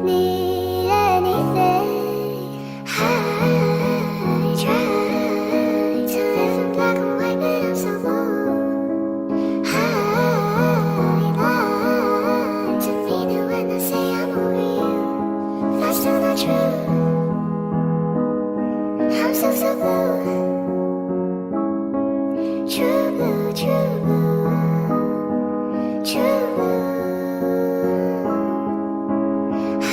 need anything. I try to live in black and white, but I'm so blue. I lie to me that when I say I'm over you, that's still not true. I'm so blue. True blue, true blue, true blue. I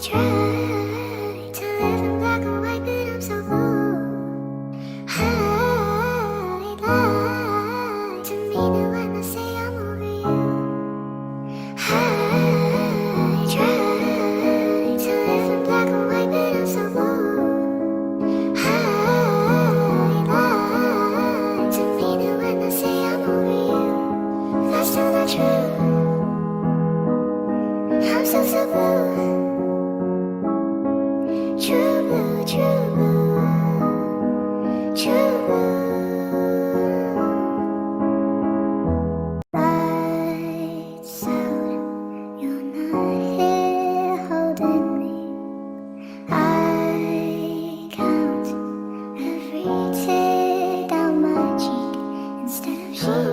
try to live in black and white, but I'm so blue. I lie to me that when I say I'm over you. I try to live in black and white, but I'm so blue. I lie to me that when I say I'm over you, that's still not true. I'm so blue. True blue, true blue, true blue. Lights out, you're not here holding me. I count every tear down my cheek instead of sheep.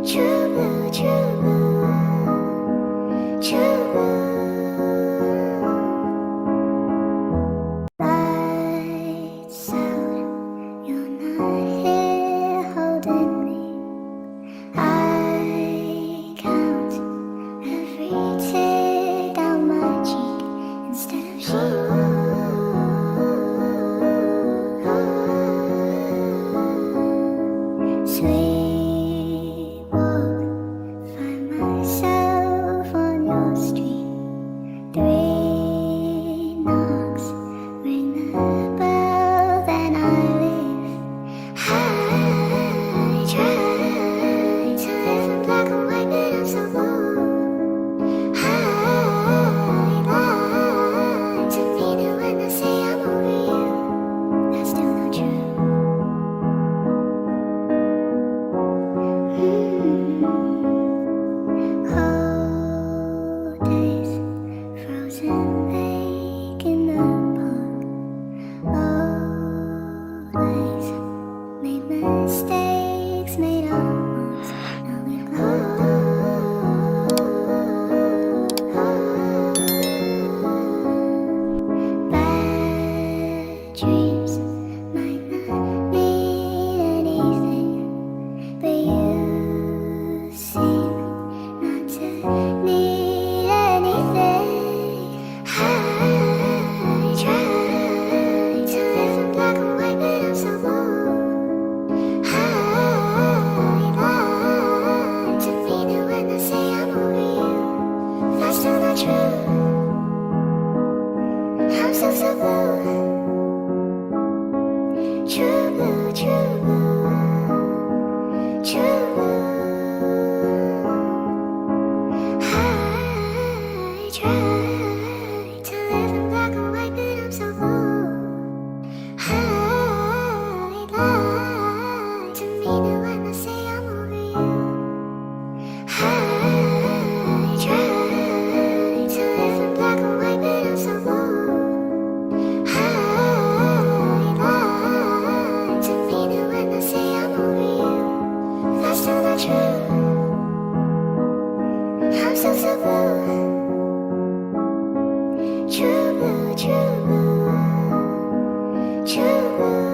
True blue, true blue, true blue. Lights out, you're not here holding me. I count every tear down my cheek instead of sweet walk, find myself on your street. 3 knocks, ring the bell, then I leave. I try to live in black and white, but I'm so bold. I lie to me that when I say I'm over you, that's still not true. Cold days, frozen lake in the park. Always made mistakes, made up marks. Now we've bad dreams might not mean anything, but you seem not to need anything. I try to live in black and white, but I'm so bold. I lie to me that when I say I'm over you, that's still not true. I'm so blue. True blue, true blue, true blue. I try to live in black and white, but I'm so bold. I lie to me that when I say I'm over you. I try to live in black and white, but I'm so bold. I lie to me that when I say I'm over you, that's still not true. I'm so blue. True blue, true blue, true blue.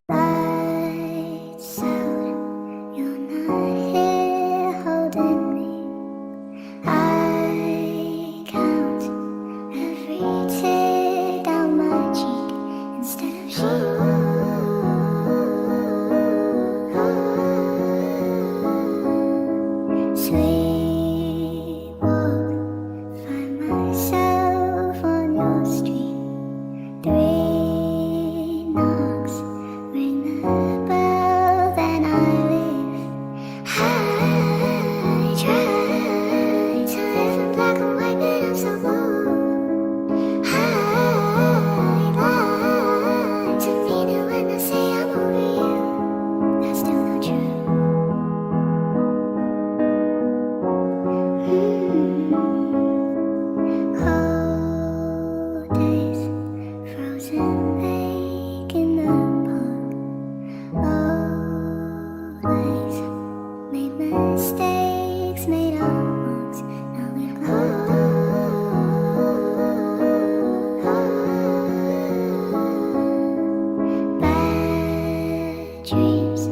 Lights out, you're not here holding me. I count every tear down my cheek instead of sweet walk, find myself on your street. 3 knocks, ring the bell, then I leave. I try to live in black and white, but I'm so bold. I lie to me that when I say I'm over you, that's still not true. Cold days, frozen lake in the park. Always made mistakes, made up marks. Now we've bad dreams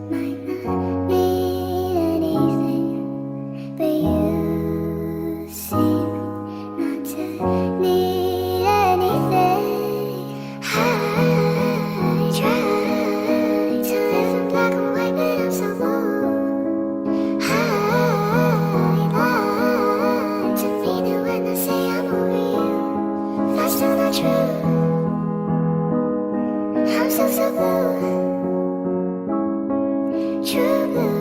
might not mean anything, but you seem not to need anything. I try to live in black and white, but I'm so bold. I lie to me that when I say I'm over you, that's still not true. I'm so blue. True blue.